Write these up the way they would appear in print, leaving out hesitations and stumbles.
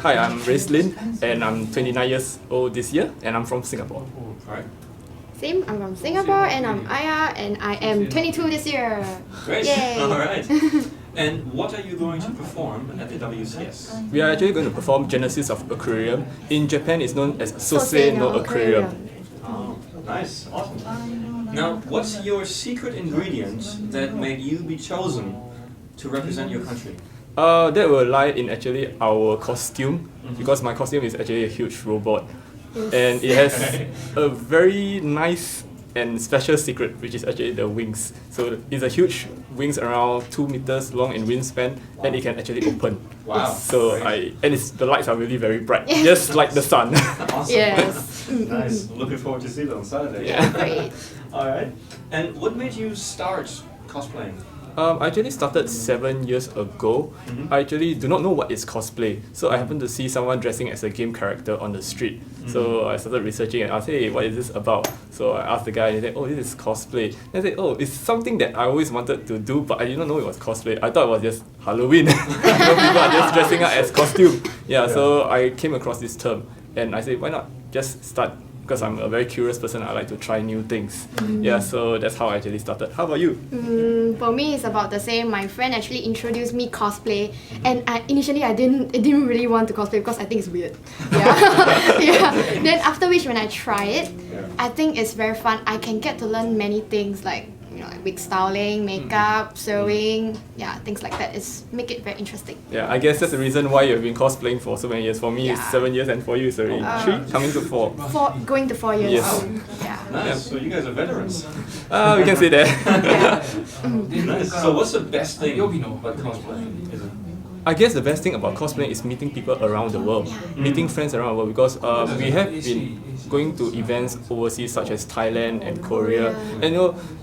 Hi, I'm Raislin, and I'm 29 years old this year, and I'm from Singapore. Alright. Same, I'm from Singapore and I'm Aya and I am 22 this year. Great. Yay. Alright. And what are you going to perform at the WCS? We are actually going to perform Genesis of Aquarium. In Japan, it's known as Sosei no Aquarium. Oh, nice. Awesome. Now, what's your secret ingredient that made you be chosen to represent your country? That will lie in actually our costume, because my costume is actually a huge robot. And it has a very nice and special secret, which is actually the wings. So it's a huge wings around 2 meters long in wingspan, and it can actually open. Wow. So the lights are really very bright, just like the sun. Awesome. Yes. Nice. Looking forward to see it on Saturday. Yeah. Great. Alright. And what made you start cosplaying? I actually started 7 years ago. I actually do not know what is cosplay. So I happened to see someone dressing as a game character on the street. So I started researching and asked, hey, what is this about? So I asked the guy and he said, oh, this is cosplay. And I said, oh, it's something that I always wanted to do, but I didn't know it was cosplay. I thought it was just Halloween. People are just dressing up as costume. Yeah, so I came across this term and I said, why not just start? Because I'm a very curious person, I like to try new things. Yeah, so that's how I actually started. How about you? For me, it's about the same. My friend actually introduced me cosplay, and initially I didn't really want to cosplay because I think it's weird. Yeah, yeah. Then after which, when I try it, I think it's very fun. I can get to learn many things like wig styling, makeup, sewing, things like that. Make it very interesting. Yeah, I guess that's the reason why you've been cosplaying for so many years. For me, it's 7 years, and for you, it's already 3, coming to 4. Going to 4 years. Yes. Yeah. Nice. So you guys are veterans. We can say that. Nice. So what's the best thing about cosplaying? Is it? I guess the best thing about cosplaying is meeting people around the world, meeting friends around the world, because we have been going to events overseas such as Thailand and Korea, and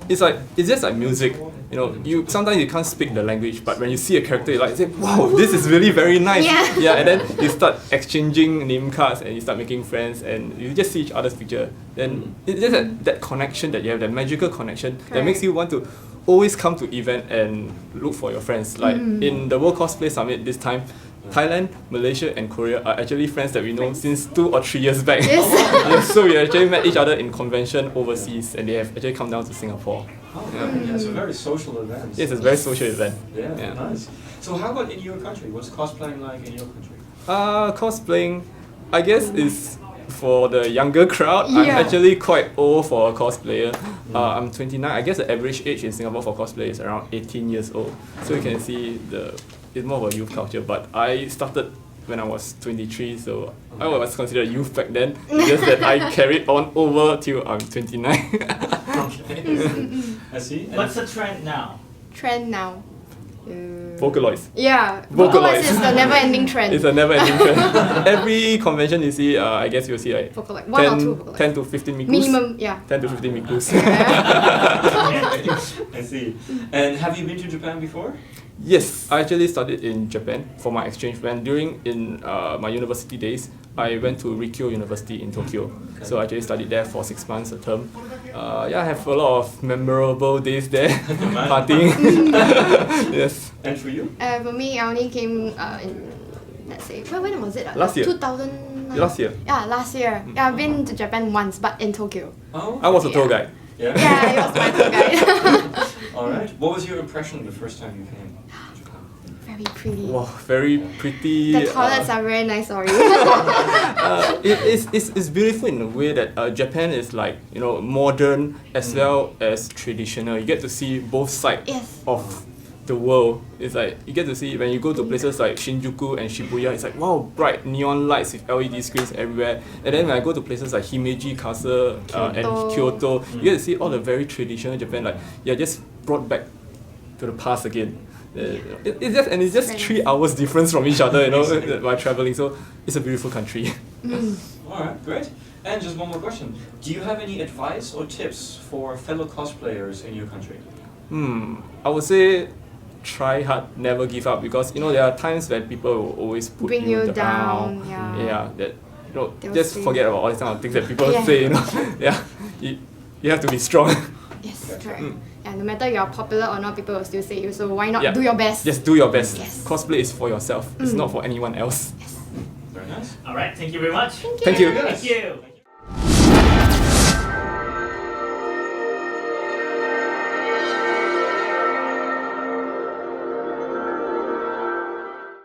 it's just like music. You sometimes you can't speak the language, but when you see a character, you say, wow, this is really very nice. Yeah, and then you start exchanging name cards and you start making friends and you just see each other's picture. Then it's just that connection that you have, that magical connection that makes you want to always come to event and look for your friends. Like in the World Cosplay Summit this time, Thailand, Malaysia and Korea are actually friends that we know since 2 or 3 years back. So we actually met each other in convention overseas and they have actually come down to Singapore. Yeah, it's a very social event. Yes, it's a very social event. Yeah, nice. So how about in your country? What's cosplaying like in your country? Cosplaying, I guess, is for the younger crowd. I'm actually quite old for a cosplayer. I'm 29. I guess the average age in Singapore for cosplay is around 18 years old. So you can see it's more of a youth culture. But I started when I was 23, so I was considered a youth back then. It's just that I carried on over till I'm 29. Okay. I see. What's the trend now? Trend now. Vocaloids. Yeah, Vocaloids. Vocaloids is the never-ending trend. It's a never-ending trend. Every convention you see, I guess you'll see like Vocaloid. 1 or 2 Vocaloids. 10 to 15 mikus. Minimum, 10 to 15 mikus. I see. And have you been to Japan before? Yes, I actually studied in Japan for my exchange plan. During my university days, I went to Rikyo University in Tokyo. So I actually studied there for 6 months a term. I have a lot of memorable days there, partying. Yes. And for you? For me, I only came in, let's say, when was it? Last year. 2000. Last year. Yeah, last year. Yeah, I've been to Japan once, but in Tokyo. Oh. I was a tour guide. Yeah. Yeah, it was my tour guide. Alright. What was your impression the first time you came? Very pretty. Wow, very pretty. The toilets are very nice, sorry. It's beautiful in a way that Japan is like, modern as well as traditional. You get to see both sides of the world. It's like you get to see when you go to places like Shinjuku and Shibuya, it's like wow, bright neon lights with LED screens everywhere. And then when I go to places like Himeji Castle and Kyoto, you get to see all the very traditional Japan, like you're just brought back to the past again. It's just 3 hours difference from each other, by traveling. So it's a beautiful country. Alright, great. And just one more question. Do you have any advice or tips for fellow cosplayers in your country? I would say try hard, never give up, because there are times when people will always put Bring you down. That just forget about all these kind of things that people say. You have to be strong. Yes, correct. And no matter you're popular or not, people will still say you. So why not do your best? Just do your best. Yes. Cosplay is for yourself. It's not for anyone else. Yes. Nice. All right, thank you very much. Thank you. Thank you.